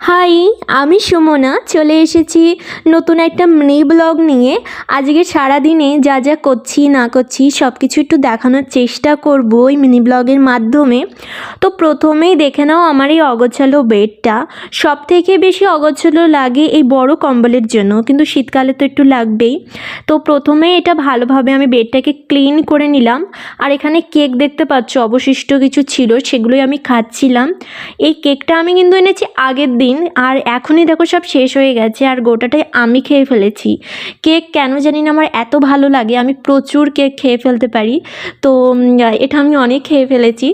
High, আমি সুমনা চলে এসেছি নতুন একটা মিনি ব্লগ নিয়ে। আজকে সারাদিনে যা যা করছি না করছি সব কিছু একটু দেখানোর চেষ্টা করব এই মিনি ব্লগের মাধ্যমে। তো প্রথমেই দেখে নাও আমার এই অগোছালো বেডটা। সব থেকে বেশি অগোছালো লাগে এই বড় কম্বলের জন্য, কিন্তু শীতকালে তো একটু লাগবেই। তো প্রথমে এটা ভালোভাবে আমি বেডটাকে ক্লিন করে নিলাম। আর এখানে কেক দেখতে পাচ্ছ, অবশিষ্ট কিছু ছিল সেগুলোই আমি খাচ্ছিলাম। এই কেকটা আমি কিন্তু এনেছি আগের দিন, আর এখনই দেখো সব শেষ হয়ে গেছে আর গোটাটাই আমি খেয়ে ফেলেছি। কেক কেন জানি না আমার এত ভালো লাগে, আমি প্রচুর কেক খেয়ে ফেলতে পারি। তো এটা আমি অনেক খেয়ে ফেলেছি।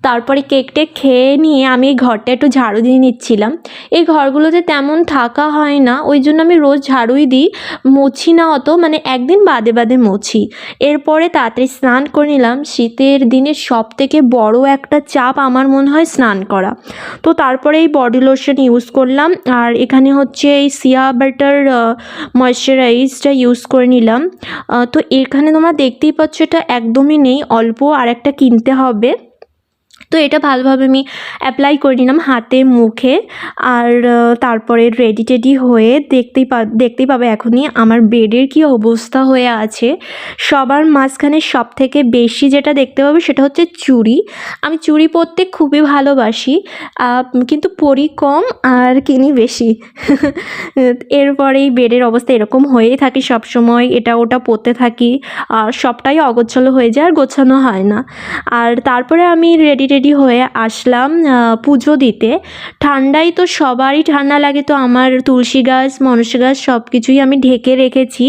তারপরে কেকটা খেয়ে নিয়ে আমি এই ঘরটা একটু ঝাড়ু দিয়ে নিচ্ছিলাম। এই ঘরগুলোতে তেমন থাকা হয় না, ওই জন্য আমি রোজ ঝাড়ুই দিই, মুছি না অত, মানে একদিন বাদে বাদে মুছি। এরপরে তাড়াতাড়ি স্নান করে নিলাম। শীতের দিনে সব থেকে বড় একটা চাপ আমার মনে হয় স্নান করা। তো তারপরে এই বডি লোশন ইউজ করলাম, আর এখানে হচ্ছে এই সিয়া বাটার ময়শ্চারাইজটা ইউজ করে নিলাম। তো এখানে তোমরা দেখতেই পাচ্ছ এটা একদমই নেই, অল্প আর একটা কিনতে হবে। তো এটা ভালোভাবে আমি অ্যাপ্লাই করে নিলাম হাতে মুখে। আর তারপরে রেডি টেডি হয়ে দেখতেই পাবে এখনই আমার বেডের কি অবস্থা হয়ে আছে। সবার মাঝখানে সব থেকে বেশি যেটা দেখতে পাবে সেটা হচ্ছে চুড়ি। আমি চুড়ি পরতে খুবই ভালোবাসি, কিন্তু পরি কম আর কিনি বেশি। এরপরেই বেডের অবস্থা এরকম হয়েই থাকে সবসময়, এটা ওটা পরতে থাকি আর সবটাই অগোছালো হয়ে যায় আর গোছানো হয় না। আর তারপরে আমি রেডি হয়ে আসলাম পুজো দিতে। ঠান্ডায় তো সবারই ঠান্ডা লাগে, তো আমার তুলসী গাছ মনসা গাছ সব কিছুই আমি ঢেকে রেখেছি।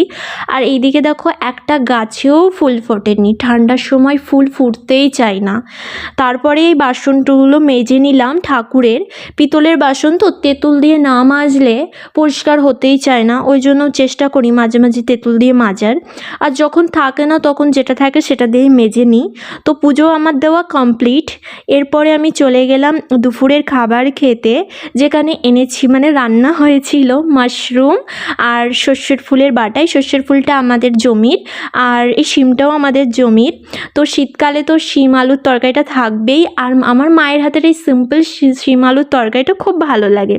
আর এইদিকে দেখো একটা গাছেও ফুল ফোটেনি, ঠান্ডার সময় ফুল ফুটতেই চায় না। তারপরে এই বাসনগুলো মেজে নিলাম ঠাকুরের। পিতলের বাসন তো তেঁতুল দিয়ে না মাজলে পরিষ্কার হতেই চায় না, ওই জন্য চেষ্টা করি মাঝে মাঝে তেঁতুল দিয়ে মাজার। আর যখন থাকে না তখন যেটা থাকে সেটা দিয়েই মেজে নিই। তো পুজো আমার দেওয়া কমপ্লিট। এরপরে আমি চলে গেলাম দুপুরের খাবার খেতে, যেখানে এনেছি মানে রান্না হয়েছিল মাশরুম আর সর্ষের ফুলের বাটাই। সর্ষের ফুলটা আমাদের জমির, আর এই শিমটাও আমাদের জমির। তো শীতকালে তো শিম আলুর তরকারিটা থাকবেই, আর আমার মায়ের হাতের এই সিম্পল শিম আলুর তরকারিটা খুব ভালো লাগে।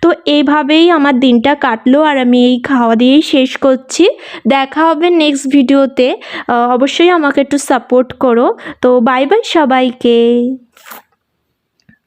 তো এইভাবেই আমার দিনটা কাটলো, আর আমি এই খাওয়া দিয়েই শেষ করছি। দেখা হবে নেক্সট ভিডিওতে। অবশ্যই আমাকে একটু সাপোর্ট করো। তো বাই বাই সবাইকে।